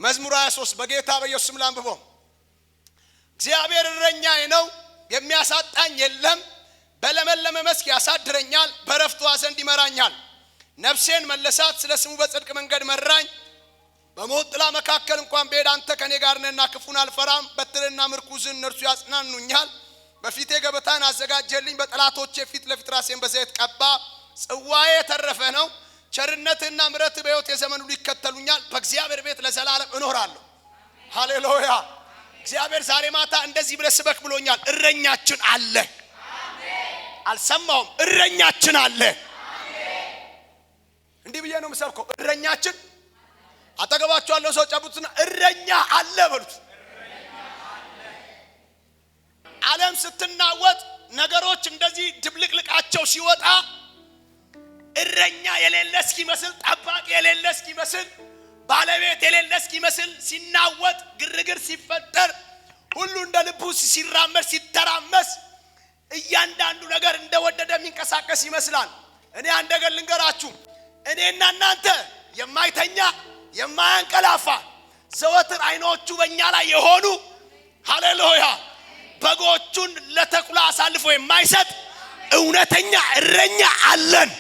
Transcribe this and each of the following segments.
መዝሙር 23 በጌታ በኢየሱስ ስም ላንብበው። እግዚአብሔር እረኛዬ ነው የሚያሳጣኝ የለም። በለመለመ መስክ ያሳድረኛል፣ በረፍቱ ዘንድ ይመራኛል። ነፍሴን መለሳት፣ ስለ ስሙ በጽድቅ መንገድ መራኝ። በሞት ጥላ መካከል እንኳን ብሄድ አንተ ከኔ ጋር ነህና ክፉን አልፈራም። በትርና ምርኩዝን እነርሱ ያጽናኑኛል። በፊቴ ገበታን አዘጋጀልኝ፣ በጠላቶቼ ፊት ለፊት ራሴን በዘይት ቀባ። ጽዋዬ የተረፈ ነው፣ ቸርነትና ምሕረት በሕይወቴ ዘመን ሁሉ ይከተሉኛል። በእግዚአብሔር ቤት ለዘላለም እኖራለሁ። ሃሌሉያ። እግዚአብሔር ዛሬ ማታ እንደዚህ ብለህ ስበክ ብሎኛል። እረኛችን አለ። አልሰማውም? እረኛችን አለ። እንዲህ ብዬ ነው የምሰብከው። እረኛችን አጠገባችሁ ያለው ሰው ጨብጡትና እረኛ አለ በሉት። ዓለም ስትናወጥ ነገሮች እንደዚህ ድብልቅልቃቸው ሲወጣ እረኛ የሌለ እስኪመስል፣ ጠባቂ የሌለ እስኪመስል፣ ባለቤት የሌለ እስኪመስል ሲናወጥ ግርግር ሲፈጠር ሁሉ እንደ ልቡ ሲራመድ ሲተራመስ እያንዳንዱ ነገር እንደወደደ የሚንቀሳቀስ ይመስላል። እኔ አንድ ነገር ልንገራችሁ። እኔና እናንተ የማይተኛ የማያንቀላፋ ዘወትር አይኖቹ በእኛ ላይ የሆኑ ሃሌሉያ በጎቹን ለተኩላ አሳልፎ የማይሰጥ እውነተኛ እረኛ አለን።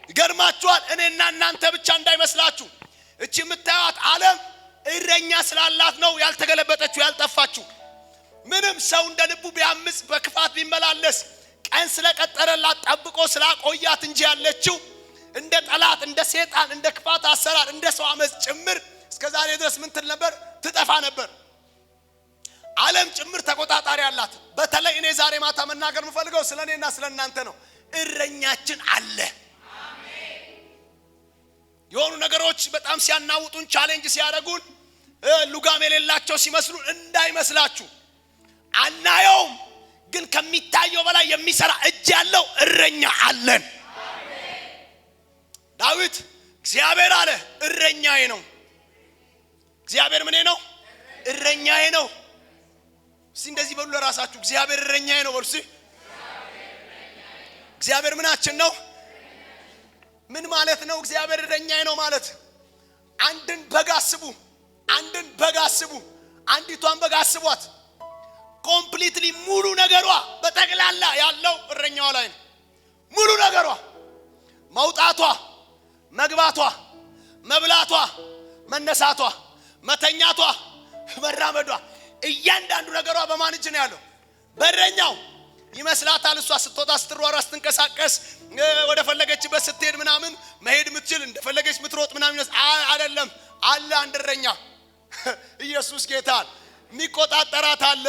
ይገርማችኋል። እኔና እናንተ ብቻ እንዳይመስላችሁ። እቺ የምታዩት ዓለም እረኛ ስላላት ነው ያልተገለበጠችው ያልጠፋችው። ምንም ሰው እንደ ልቡ ቢያምጽ በክፋት ቢመላለስ ቀን ስለቀጠረላት ጠብቆ ስላቆያት እንጂ ያለችው እንደ ጠላት እንደ ሰይጣን እንደ ክፋት አሰራር እንደ ሰው አመጽ ጭምር እስከዛሬ ድረስ ምን ትል ነበር? ትጠፋ ነበር። ዓለም ጭምር ተቆጣጣሪ አላት። በተለይ እኔ ዛሬ ማታ መናገር የምፈልገው ስለኔና ስለናንተ ነው። እረኛችን አለ። የሆኑ ነገሮች በጣም ሲያናውጡን ቻሌንጅ ሲያደርጉን ሉጋም የሌላቸው ሲመስሉ እንዳይመስላችሁ። አናየውም፣ ግን ከሚታየው በላይ የሚሰራ እጅ ያለው እረኛ አለን። ዳዊት እግዚአብሔር አለ እረኛዬ ነው። እግዚአብሔር ምኔ ነው? እረኛዬ ነው። እስቲ እንደዚህ በሉ ለራሳችሁ፣ እግዚአብሔር እረኛዬ ነው በሉ። እግዚአብሔር ምናችን ነው? ምን ማለት ነው? እግዚአብሔር እረኛዬ ነው ማለት አንድን በግ አስቡ። አንድን በግ አስቡ። አንዲቷን በግ አስቧት። ኮምፕሊትሊ ሙሉ ነገሯ በጠቅላላ ያለው እረኛዋ ላይ ነው። ሙሉ ነገሯ መውጣቷ፣ መግባቷ፣ መብላቷ፣ መነሳቷ፣ መተኛቷ፣ መራመዷ እያንዳንዱ ነገሯ በማን እጅ ነው ያለው? በእረኛው። ይመስላታል እሷ ስትወጣ ስትሯሯጥ ስትንቀሳቀስ ወደ ፈለገችበት ስትሄድ ምናምን መሄድ የምትችል እንደፈለገች ምትሮጥ ምናምን አይደለም። አለ አንድ እረኛ ኢየሱስ ጌታ የሚቆጣጠራት አለ።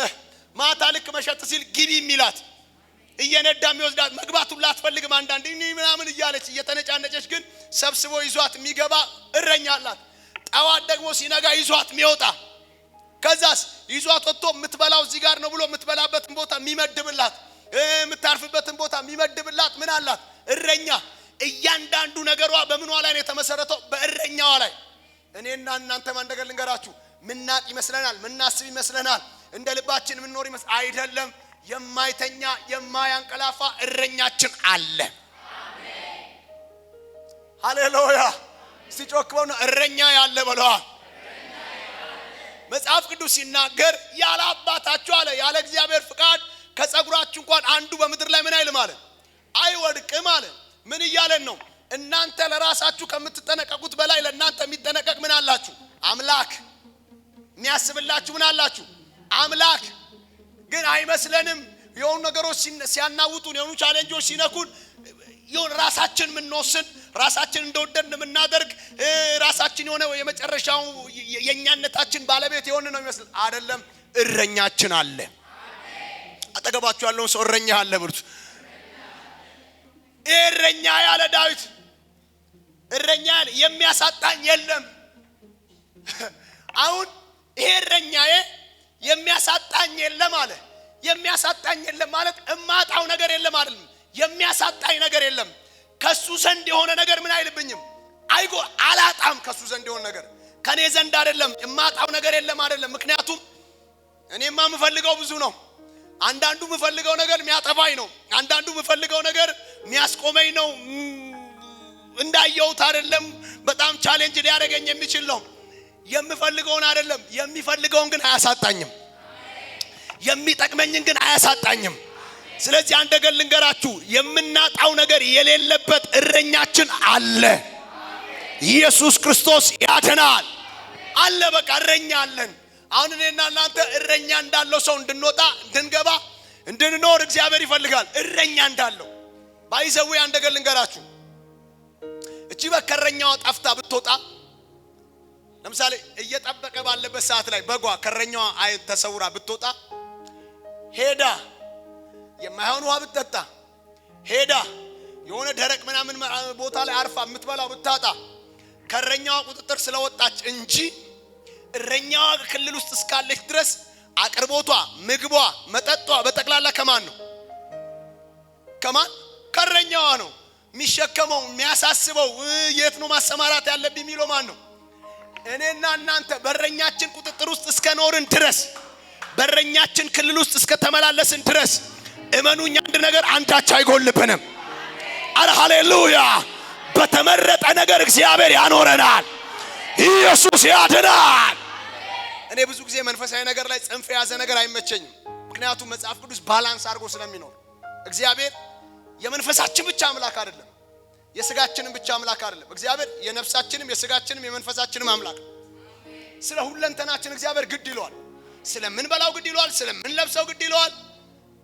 ማታ ልክ መሸጥ ሲል ግቢ የሚላት እየነዳ የሚወስዳት መግባት ሁሉ አትፈልግም። አንዳንዴ ምናምን እያለች እየተነጫነጨች ግን ሰብስቦ ይዟት የሚገባ እረኛ አላት። ጠዋት ደግሞ ሲነጋ ይዟት የሚወጣ ከዛስ ይዟት ወጥቶ የምትበላው እዚህ ጋር ነው ብሎ የምትበላበትን ቦታ የሚመድብላት የምታርፍበትን ቦታ የሚመድብላት ምን አላት? እረኛ። እያንዳንዱ ነገሯ በምኗ ላይ ነው የተመሰረተው? በእረኛዋ ላይ። እኔና እናንተ ማን ነገር ልንገራችሁ፣ ምናቅ ይመስለናል፣ ምናስብ ይመስለናል፣ እንደ ልባችን ምንኖር አይደለም። የማይተኛ የማያንቀላፋ እረኛችን አለ። አሜን ሃሌሉያ። ሲጮክበው ነው እረኛ ያለ በለዋ። መጽሐፍ ቅዱስ ሲናገር ያለ አባታችሁ አለ ያለ እግዚአብሔር ፍቃድ ከጸጉራችሁ እንኳን አንዱ በምድር ላይ ምን አይልም አለ አይወድቅም አለ። ምን እያለን ነው? እናንተ ለራሳችሁ ከምትጠነቀቁት በላይ ለእናንተ የሚጠነቀቅ ምን አላችሁ? አምላክ። የሚያስብላችሁ ምን አላችሁ? አምላክ። ግን አይመስለንም። የሆኑ ነገሮች ሲያናውጡን፣ የሆኑ ቻሌንጆች ሲነኩን የሆነ ራሳችን ምንወስን፣ ራሳችን እንደወደድን የምናደርግ፣ ራሳችን የሆነ የመጨረሻው የኛነታችን ባለቤት የሆነ ነው ይመስል አይደለም። እረኛችን አለ። አጠገባችሁ ያለውን ሰው እረኛ አለ ብሉት። እረኛ ያለ ዳዊት እረኛ ያለ የሚያሳጣኝ የለም። አሁን ይሄ እረኛዬ የሚያሳጣኝ የለም አለ። የሚያሳጣኝ የለም ማለት እማጣው ነገር የለም አይደለም። የሚያሳጣኝ ነገር የለም። ከሱ ዘንድ የሆነ ነገር ምን አይልብኝም? አይጎ አላጣም። ከሱ ዘንድ የሆነ ነገር ከኔ ዘንድ አይደለም። እማጣው ነገር የለም አይደለም። ምክንያቱም እኔማ የምፈልገው ብዙ ነው። አንዳንዱ የምፈልገው ነገር የሚያጠፋኝ ነው። አንዳንዱ የምፈልገው ነገር የሚያስቆመኝ ነው። እንዳየውት አይደለም። በጣም ቻሌንጅ ሊያደርገኝ የሚችል ነው። የምፈልገውን አይደለም የሚፈልገውን ግን አያሳጣኝም። የሚጠቅመኝን ግን አያሳጣኝም። ስለዚህ አንድ ነገር ልንገራችሁ፣ የምናጣው ነገር የሌለበት እረኛችን አለ። ኢየሱስ ክርስቶስ ያድናል አለ። በቃ እረኛ አለን። አሁን እኔና እናንተ እረኛ እንዳለው ሰው እንድንወጣ እንድንገባ እንድንኖር እግዚአብሔር ይፈልጋል። እረኛ እንዳለው ባይዘው አንድ ነገር ልንገራችሁ፣ እቺ በከረኛዋ ጠፍታ ብትወጣ ለምሳሌ እየጠበቀ ባለበት ሰዓት ላይ በጓ ከረኛዋ አይን ተሰውራ ብትወጣ ሄዳ የማይሆን ውሃ ብትጠጣ ሄዳ የሆነ ደረቅ ምናምን ቦታ ላይ አርፋ የምትበላው ብታጣ ከረኛዋ ቁጥጥር ስለወጣች እንጂ እረኛዋ ክልል ውስጥ እስካለች ድረስ አቅርቦቷ፣ ምግቧ፣ መጠጧ በጠቅላላ ከማን ነው? ከማን? ከረኛዋ ነው። የሚሸከመው የሚያሳስበው የት ነው ማሰማራት ያለብኝ የሚለው ማን ነው? እኔና እናንተ በረኛችን ቁጥጥር ውስጥ እስከ ኖርን ድረስ በረኛችን ክልል ውስጥ እስከ ተመላለስን ድረስ እመኑኝ አንድ ነገር አንዳች አይጎልብንም። አረ ሃሌሉያ! በተመረጠ ነገር እግዚአብሔር ያኖረናል። ኢየሱስ ያድናል። እኔ ብዙ ጊዜ መንፈሳዊ ነገር ላይ ጽንፍ የያዘ ነገር አይመቸኝም። ምክንያቱም መጽሐፍ ቅዱስ ባላንስ አድርጎ ስለሚኖር እግዚአብሔር የመንፈሳችን ብቻ አምላክ አይደለም፣ የስጋችንም ብቻ አምላክ አይደለም። እግዚአብሔር የነፍሳችንም የስጋችንም የመንፈሳችንም አምላክ። ስለ ሁለንተናችን እግዚአብሔር ግድ ይለዋል። ስለምንበላው ግድ ይለዋል፣ ስለምንለብሰው ግድ ይለዋል።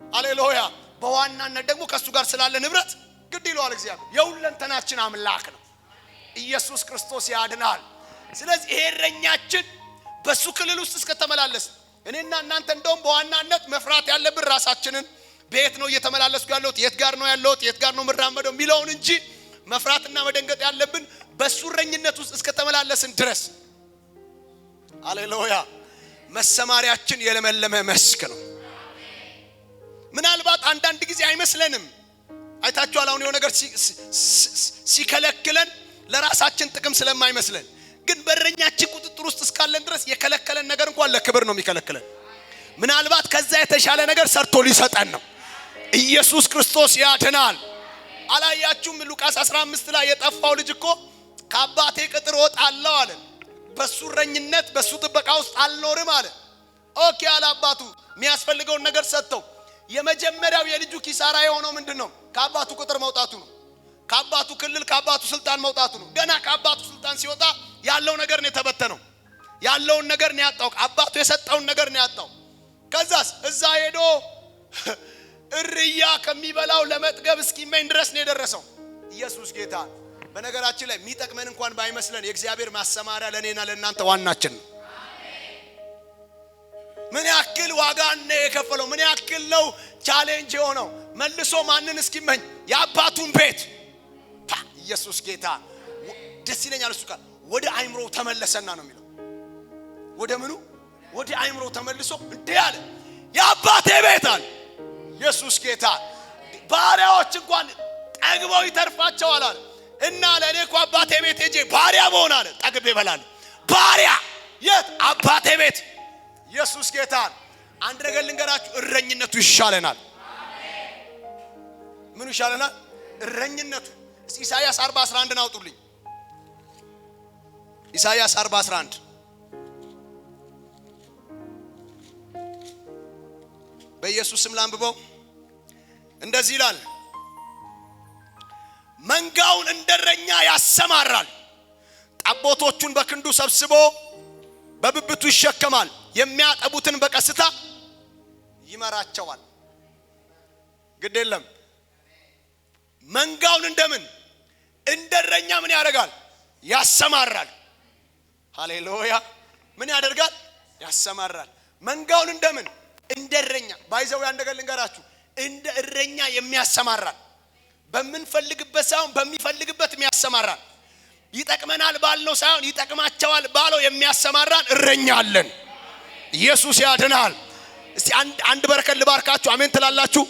ሃሌሉያ! በዋናነት ደግሞ ከሱ ጋር ስላለ ንብረት ግድ ይለዋል። እግዚአብሔር የሁለንተናችን አምላክ ነው። ኢየሱስ ክርስቶስ ያድናል። ስለዚህ ይሄ እረኛችን በሱ ክልል ውስጥ እስከተመላለስ እኔና እናንተ እንደውም በዋናነት መፍራት ያለብን ራሳችንን በየት ነው እየተመላለስኩ ያለሁት፣ የት ጋር ነው ያለሁት፣ የት ጋር ነው ምራመደው የሚለውን እንጂ መፍራትና መደንገጥ ያለብን በሱ እረኝነት ውስጥ እስከተመላለስን ድረስ። ሃሌሉያ! መሰማሪያችን የለመለመ መስክ ነው። ምናልባት አንዳንድ ጊዜ አይመስለንም። አይታችኋል፣ አሁን የሆነ ነገር ሲከለክለን ለራሳችን ጥቅም ስለማይመስለን፣ ግን በእረኛችን ቁጥጥር ውስጥ እስካለን ድረስ የከለከለን ነገር እንኳን ለክብር ነው የሚከለክለን። ምናልባት ከዛ የተሻለ ነገር ሰርቶ ሊሰጠን ነው። ኢየሱስ ክርስቶስ ያድናል። አላያችሁም? ሉቃስ 15 ላይ የጠፋው ልጅ እኮ ከአባቴ ቅጥር ወጣለሁ አለ። በሱ እረኝነት በሱ ጥበቃ ውስጥ አልኖርም አለ። ኦኬ አለ አባቱ። የሚያስፈልገውን ነገር ሰጥተው የመጀመሪያው የልጁ ኪሳራ የሆነው ምንድነው? ከአባቱ ቅጥር መውጣቱ ነው። ከአባቱ ክልል ከአባቱ ስልጣን መውጣቱ ነው። ገና ከአባቱ ስልጣን ሲወጣ ያለው ነገር ነው የተበተነው። ያለውን ነገር ነው ያጣው። አባቱ የሰጠውን ነገር ነው ያጣው። ከዛስ እዛ ሄዶ እርያ ከሚበላው ለመጥገብ እስኪመኝ ድረስ ነው የደረሰው። ኢየሱስ ጌታ። በነገራችን ላይ የሚጠቅመን እንኳን ባይመስለን የእግዚአብሔር ማሰማሪያ ለኔና ለእናንተ ዋናችን ነው። ምን ያክል ዋጋ ነው የከፈለው? ምን ያክል ነው ቻሌንጅ የሆነው? መልሶ ማንን እስኪመኝ? የአባቱን ቤት። ኢየሱስ ጌታ። ደስ ይለኛል እሱ ቃል። ወደ አይምሮ ተመለሰና ነው የሚለው። ወደ ምኑ? ወደ አይምሮ ተመልሶ እንዴ አለ የአባቴ ቤት አለ። ኢየሱስ ጌታ። ባሪያዎች እንኳን ጠግበው ይተርፋቸዋል አለ። እና ለኔ እኮ አባቴ ቤት ሄጄ ባሪያ በሆነ አለ ጠግቤ እበላለሁ። ባሪያ የት? አባቴ ቤት። ኢየሱስ ጌታ። አንድ ነገር ልንገራችሁ፣ እረኝነቱ ይሻለናል። ምኑ ይሻለናል? እረኝነቱ። ኢሳይያስ 40:11 አውጡልኝ። ኢሳይያስ 40:11 በኢየሱስ ስም ላንብበው። እንደዚህ ይላል፣ መንጋውን እንደረኛ ያሰማራል፣ ጠቦቶቹን በክንዱ ሰብስቦ በብብቱ ይሸከማል፣ የሚያጠቡትን በቀስታ ይመራቸዋል። ግድ የለም መንጋውን እንደምን እንደረኛ ምን ያደርጋል? ያሰማራል። ሃሌሉያ! ምን ያደርጋል? ያሰማራል። መንጋውን እንደምን እንደረኛ። ባይዘው ያን ነገር ልንገራችሁ፣ እንደ እረኛ የሚያሰማራል። በምንፈልግበት ሳይሆን በሚፈልግበት የሚያሰማራል። ይጠቅመናል ባልነው ሳይሆን ይጠቅማቸዋል ባለው የሚያሰማራን እረኛ አለን። ኢየሱስ ያድናል። እስቲ አንድ በረከት ልባርካችሁ። አሜን ትላላችሁ?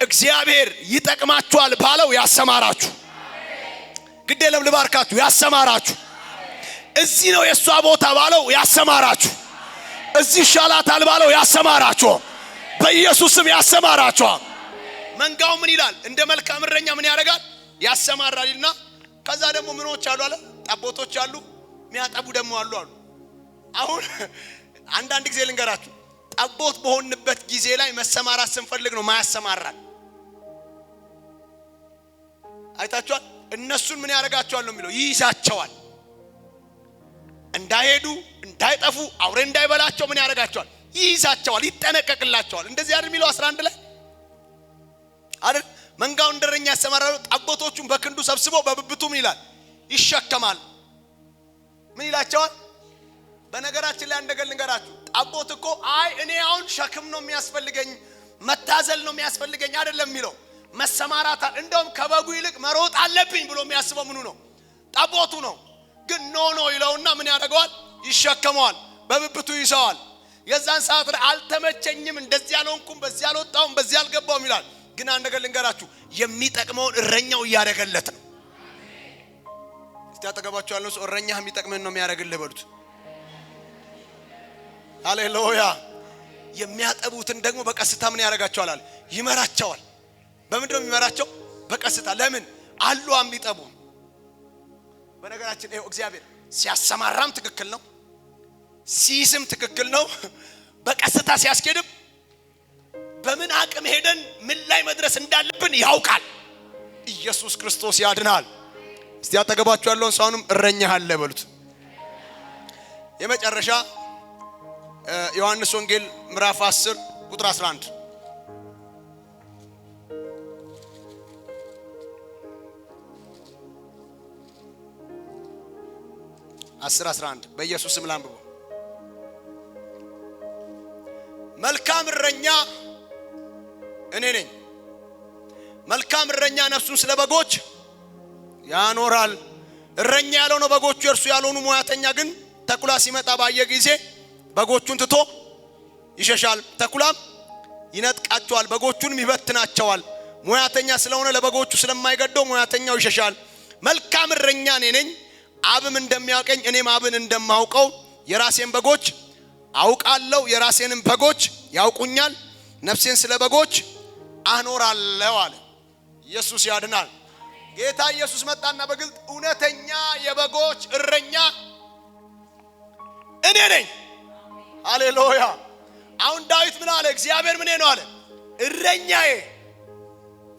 እግዚአብሔር ይጠቅማችኋል ባለው ያሰማራችሁ። ግድ የለም ልባርካችሁ፣ ያሰማራችሁ። እዚህ ነው የሷ ቦታ ባለው ያሰማራችሁ። እዚህ ሻላታል ባለው ያሰማራችሁ። በኢየሱስ ስም ያሰማራችሁ። መንጋው ምን ይላል? እንደ መልካም እረኛ ምን ያደርጋል? ያሰማራልና ከዛ ደግሞ ምኖች አሉ አለ? ጠቦቶች አሉ፣ የሚያጠቡ ደግሞ አሉ። አሁን አንዳንድ ጊዜ ልንገራችሁ ጠቦት በሆንበት ጊዜ ላይ መሰማራት ስንፈልግ ነው ማያሰማራን። አይታችኋል? እነሱን ምን ያደርጋቸዋል ነው የሚለው ይይዛቸዋል። እንዳይሄዱ እንዳይጠፉ አውሬ እንዳይበላቸው ምን ያደርጋቸዋል? ይይዛቸዋል፣ ይጠነቀቅላቸዋል። እንደዚህ አይደል የሚለው 11 ላይ አይደል? መንጋውን እንደረኛ ያሰማራሉ። ጠቦቶቹን በክንዱ ሰብስቦ በብብቱም ይላል ይሸከማል። ምን ይላቸዋል? በነገራችን ላይ እንደገል ልንገራችሁ ጠቦት እኮ አይ እኔ አሁን ሸክም ነው የሚያስፈልገኝ መታዘል ነው የሚያስፈልገኝ አይደለም የሚለው መሰማራት። እንደውም ከበጉ ይልቅ መሮጥ አለብኝ ብሎ የሚያስበው ምኑ ነው? ጠቦቱ ነው። ግን ኖ ይለውና ምን ያደርገዋል? ይሸከመዋል፣ በብብቱ ይዘዋል። የዛን ሰዓት ላይ አልተመቸኝም፣ እንደዚህ ያልሆንኩም፣ በዚህ ያልወጣውም፣ በዚህ ያልገባውም ይላል። ግን አንድ ነገር ልንገራችሁ የሚጠቅመውን እረኛው እያደረገለት ነው። እስቲ አጠገባችሁ ያለው ሰው እረኛህ የሚጠቅመን ነው የሚያደርግልህ በሉት። ሃሌሉያ። የሚያጠቡትን ደግሞ በቀስታ ምን ያደርጋቸዋል አለ? ይመራቸዋል። በምንድን ነው የሚመራቸው? በቀስታ። ለምን አሉ የሚጠቡ። በነገራችን ይሄው እግዚአብሔር ሲያሰማራም ትክክል ነው፣ ሲይዝም ትክክል ነው፣ በቀስታ ሲያስኬድም በምን አቅም ሄደን ምን ላይ መድረስ እንዳለብን ያውቃል። ኢየሱስ ክርስቶስ ያድናል። እስቲ አጠገባችሁ ያለውን ሰውንም እረኛህ አለ በሉት። የመጨረሻ ዮሐንስ ወንጌል ምዕራፍ 10 ቁጥር 11 10-11 በኢየሱስ ስም ላንብቡ። መልካም እረኛ እኔ ነኝ። መልካም እረኛ ነፍሱን ስለ በጎች ያኖራል። እረኛ ያለው ነው በጎቹ የእርሱ ያልሆኑ። ሙያተኛ ግን ተኩላ ሲመጣ ባየ ጊዜ በጎቹን ትቶ ይሸሻል። ተኩላም ይነጥቃቸዋል፣ በጎቹንም ይበትናቸዋል። ሙያተኛ ስለሆነ ለበጎቹ ስለማይገደው ሙያተኛው ይሸሻል። መልካም እረኛ እኔ ነኝ፣ አብም እንደሚያውቀኝ እኔም አብን እንደማውቀው የራሴን በጎች አውቃለሁ፣ የራሴንም በጎች ያውቁኛል። ነፍሴን ስለ በጎች አኖራለሁ አለ። ኢየሱስ ያድናል። ጌታ ኢየሱስ መጣና በግልጥ እውነተኛ የበጎች እረኛ እኔ ነኝ። ሃሌሉያ። አሁን ዳዊት ምን አለ? እግዚአብሔር ምን ነው አለ? እረኛዬ።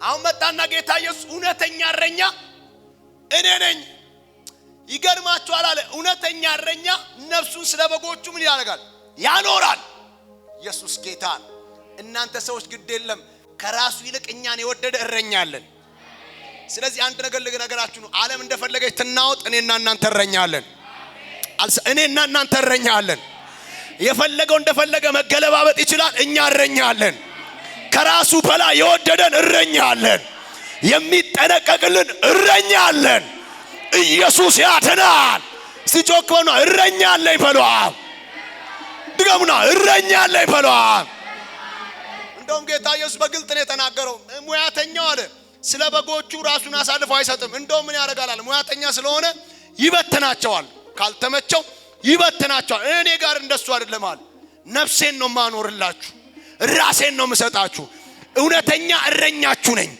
አሁን መጣና ጌታ ኢየሱስ እውነተኛ እረኛ እኔ ነኝ። ይገርማችኋል አለ እውነተኛ እረኛ ነፍሱን ስለ በጎቹ ምን ያደርጋል? ያኖራል። ኢየሱስ ጌታ። እናንተ ሰዎች ግድ የለም ከራሱ ይልቅ እኛን የወደደ እረኛ አለን። ስለዚህ አንድ ነገር ልነግራችሁ ነው። ዓለም እንደፈለገች ትናወጥ፣ እኔና እናንተ እረኛ አለን። እኔና እናንተ እረኛ አለን። የፈለገው እንደፈለገ መገለባበጥ ይችላል፣ እኛ እረኛ አለን። ከራሱ በላይ የወደደን እረኛ አለን። የሚጠነቀቅልን እረኛ አለን። ኢየሱስ ያድናል። ሲጮክ በሉ እረኛ አለኝ በሉ። ድገሙና እረኛ አለኝ በሉ። እንደውም ጌታ ኢየሱስ በግልጥ ነው የተናገረው። ሙያተኛው አለ ስለ በጎቹ ራሱን አሳልፎ አይሰጥም። እንደውም ምን ያደርጋል አለ? ሙያተኛ ስለሆነ ይበትናቸዋል። ካልተመቸው ይበትናቸዋል። እኔ ጋር እንደሱ አይደለም አለ። ነፍሴን ነው ማኖርላችሁ፣ ራሴን ነው የምሰጣችሁ። እውነተኛ እረኛችሁ ነኝ።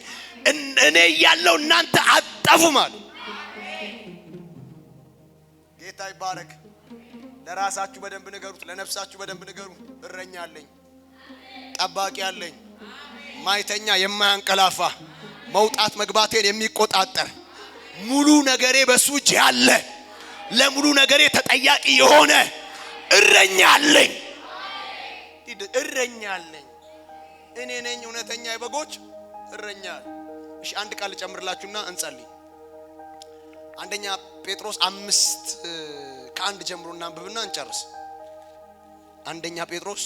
እኔ ያለው እናንተ አጠፉም አለ። ጌታ ይባረክ። ለራሳችሁ በደንብ ንገሩት፣ ለነፍሳችሁ በደንብ ንገሩ። እረኛ አለኝ፣ ጠባቂ አለኝ፣ ማይተኛ የማያንቀላፋ መውጣት መግባቴን የሚቆጣጠር ሙሉ ነገሬ በሱ እጅ ያለ ለሙሉ ነገሬ ተጠያቂ የሆነ እረኛ አለኝ። እረኛ አለኝ። እኔ ነኝ እውነተኛ የበጎች እረኛ። እሺ አንድ ቃል ጨምርላችሁና እንጸልይ። አንደኛ ጴጥሮስ 5:1 ጀምሮ እናንብብና እንጨርስ። አንደኛ ጴጥሮስ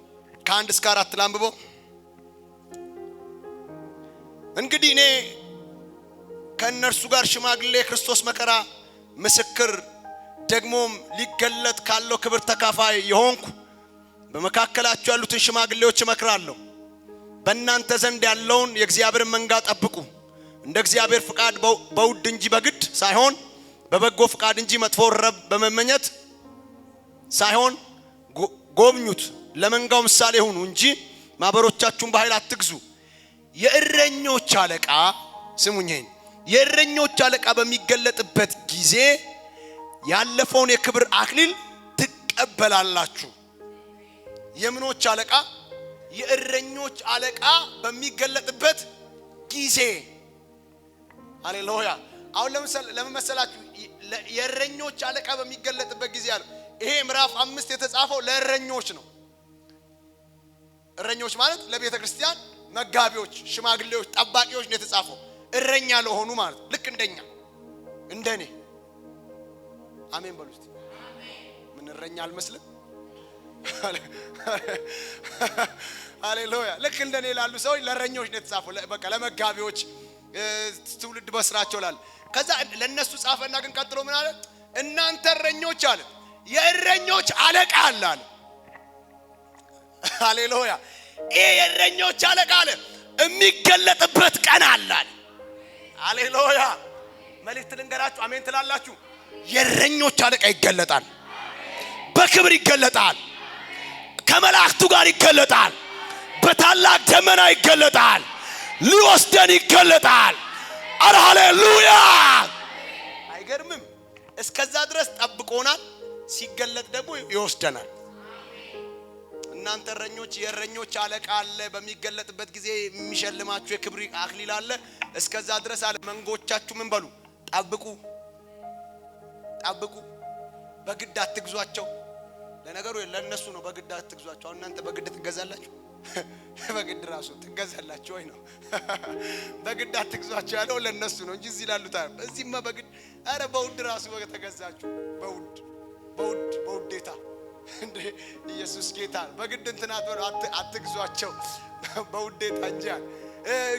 5:1-4 ላንብበው። እንግዲህ እኔ ከእነርሱ ጋር ሽማግሌ ክርስቶስ መከራ ምስክር ደግሞም ሊገለጥ ካለው ክብር ተካፋይ የሆንኩ በመካከላችሁ ያሉትን ሽማግሌዎች እመክራለሁ። በእናንተ ዘንድ ያለውን የእግዚአብሔር መንጋ ጠብቁ። እንደ እግዚአብሔር ፍቃድ በውድ እንጂ በግድ ሳይሆን በበጎ ፍቃድ እንጂ መጥፎ ረብ በመመኘት ሳይሆን ጎብኙት፣ ለመንጋው ምሳሌ ሁኑ እንጂ ማበሮቻችሁን በኃይል አትግዙ። የእረኞች አለቃ ስሙኝ፣ የእረኞች አለቃ በሚገለጥበት ጊዜ ያለፈውን የክብር አክሊል ትቀበላላችሁ። የምኖች አለቃ? የእረኞች አለቃ በሚገለጥበት ጊዜ። ሃሌሉያ። አሁን ለምን መሰላችሁ የእረኞች አለቃ በሚገለጥበት ጊዜ አለ። ይሄ ምዕራፍ 5 የተጻፈው ለእረኞች ነው። እረኞች ማለት ለቤተ ክርስቲያን መጋቢዎች፣ ሽማግሌዎች፣ ጠባቂዎች ነው የተጻፈው። እረኛ ለሆኑ ማለት ልክ እንደኛ እንደኔ። አሜን በሉ እስቲ። ምን እረኛ አልመስልም? ሃሌሉያ። ልክ እንደኔ ላሉ ሰዎች ለእረኞች ነው የተጻፈው። በቃ ለመጋቢዎች ትውልድ በስራቸው ላል። ከዛ ለነሱ ጻፈና ግን ቀጥሎ ምን አለ? እናንተ እረኞች አለ የእረኞች አለቃ አለ። ሃሌሉያ። ይሄ የእረኞች አለቃ አለ የሚገለጥበት ቀን አለ። ሃሌሉያ። መልእክት ልንገራችሁ፣ አሜን ትላላችሁ? የእረኞች አለቃ ይገለጣል። በክብር ይገለጣል። ከመላእክቱ ጋር ይገለጣል። በታላቅ ደመና ይገለጣል። ሊወስደን ይገለጣል። አረ ሃሌሉያ። አይገርምም? እስከዛ ድረስ ጠብቆናል። ሲገለጥ ደግሞ ይወስደናል። እናንተ እረኞች የእረኞች አለቃ አለ። በሚገለጥበት ጊዜ የሚሸልማችሁ የክብር አክሊል አለ። እስከዛ ድረስ አለ መንጎቻችሁ ምን በሉ? ጠብቁ። ጠብቁ። በግድ አትግዟቸው። ለነገሩ ለነሱ ነው በግድ አትግዟቸው። አሁን እናንተ በግድ ትገዛላችሁ? በግድ ራሱ ትገዛላችሁ ወይ ነው? በግድ አትግዟቸው ያለው ለነሱ ነው እንጂ እዚህ ላሉት አይደል። እዚህማ በግድ አረ በውድ ራሱ ተገዛችሁ። በውዴታ እንደ ኢየሱስ ጌታ በግድ እንትናት አትግዟቸው በውዴታ እንጂ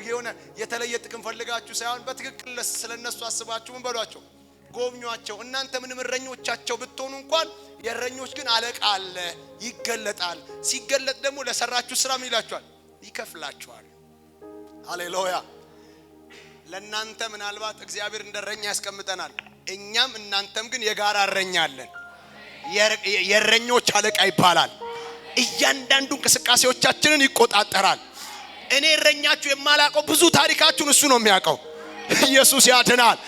የሆነ የተለየ ጥቅም ፈልጋችሁ ሳይሆን በትክክል ስለነሱ አስባችሁ ምን በሏቸው? ጎብኟቸው። እናንተ ምንም እረኞቻቸው ብትሆኑ እንኳን የእረኞች ግን አለቃ አለ፣ ይገለጣል። ሲገለጥ ደግሞ ለሰራችሁ ስራ ምን ይላችኋል? ይከፍላችኋል። ሃሌሉያ። ለእናንተ ምናልባት እግዚአብሔር እንደረኛ ያስቀምጠናል። እኛም እናንተም ግን የጋራ እረኛ አለን። የእረኞች አለቃ ይባላል። እያንዳንዱ እንቅስቃሴዎቻችንን ይቆጣጠራል። እኔ እረኛችሁ የማላቀው ብዙ ታሪካችሁን እሱ ነው የሚያውቀው። ኢየሱስ ያድናል።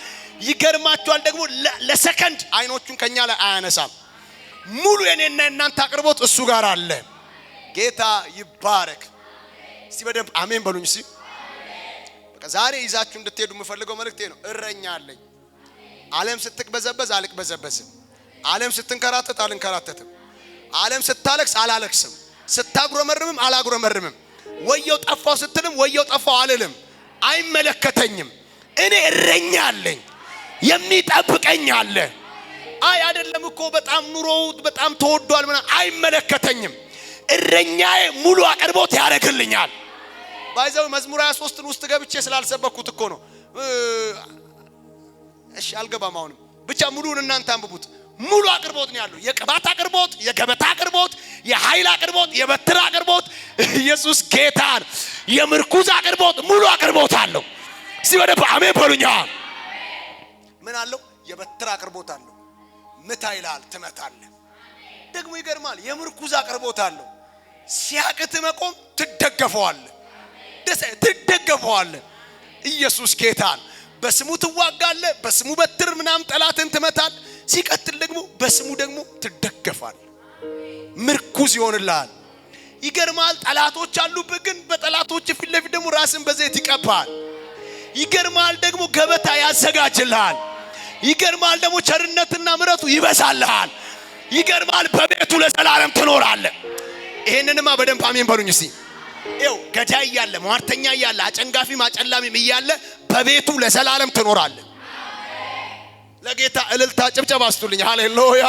ይገርማችኋል ደግሞ ለሰከንድ አይኖቹን ከኛ ላይ አያነሳም። ሙሉ የኔና እናንተ አቅርቦት እሱ ጋር አለ። ጌታ ይባረክ። እስቲ በደንብ አሜን በሉኝ። እስቲ በቃ ዛሬ ይዛችሁ እንድትሄዱ የምፈልገው መልእክቴ ነው። እረኛ አለኝ። ዓለም ስትቅበዘበዝ አልቅበዘበዝም። ዓለም ስትንከራተት አልንከራተትም። ዓለም ስታለቅስ አላለቅስም። ስታጉረመርምም አላጉረመርምም። ወየው ጠፋው ስትልም ወየው ጠፋው አልልም። አይመለከተኝም። እኔ እረኛ አለኝ። የሚጠብቀኝ አለ። አይ አይደለም እኮ በጣም ኑሮው በጣም ተወዷል ምናምን አይመለከተኝም። እረኛዬ ሙሉ አቅርቦት ያደርግልኛል። ባይዘው መዝሙር 23 ውስጥ ገብቼ ስላልሰበኩት እኮ ነው። እሺ አልገባም። አሁንም ብቻ ሙሉን እናንተ አንብቡት። ሙሉ አቅርቦት ነው ያለው። የቅባት አቅርቦት፣ የገበታ አቅርቦት፣ የኃይል አቅርቦት፣ የበትር አቅርቦት። ኢየሱስ ጌታን የምርኩዝ አቅርቦት፣ ሙሉ አቅርቦት አለው። እስቲ ወደ አሜን በሉኛ። ምን አለው? የበትር አቅርቦት አለው። ምታ ይላል ትመታለህ። ደግሞ ይገርማል። የምርኩዝ አቅርቦት አለው። ሲያቅት መቆም ትደገፈዋለህ። ትደገፈዋለህ። ኢየሱስ ጌታን በስሙ ትዋጋለህ። በስሙ በትር ምናምን ጠላትን ትመታል። ሲቀጥል ደግሞ በስሙ ደግሞ ትደገፋል። ምርኩዝ ይሆንልሃል። ይገርማል። ጠላቶች አሉብህ፣ ግን በጠላቶች ፊት ለፊት ደግሞ ራስን በዘይት ይቀባል። ይገርማል። ደግሞ ገበታ ያዘጋጅልሃል። ይገርማል። ደግሞ ቸርነትና ምሕረቱ ይበዛልሃል። ይገርማል። በቤቱ ለዘላለም ትኖራለህ። ይሄንንማ በደንብ አሜን በሉኝ እስቲ። ይኸው ገዳይ እያለ ሟርተኛ እያለ አጨንጋፊም አጨላሚም እያለ በቤቱ ለዘላለም ትኖራለህ። ለጌታ እልልታ ጭብጨባ አስቱልኝ። ሃሌሉያ።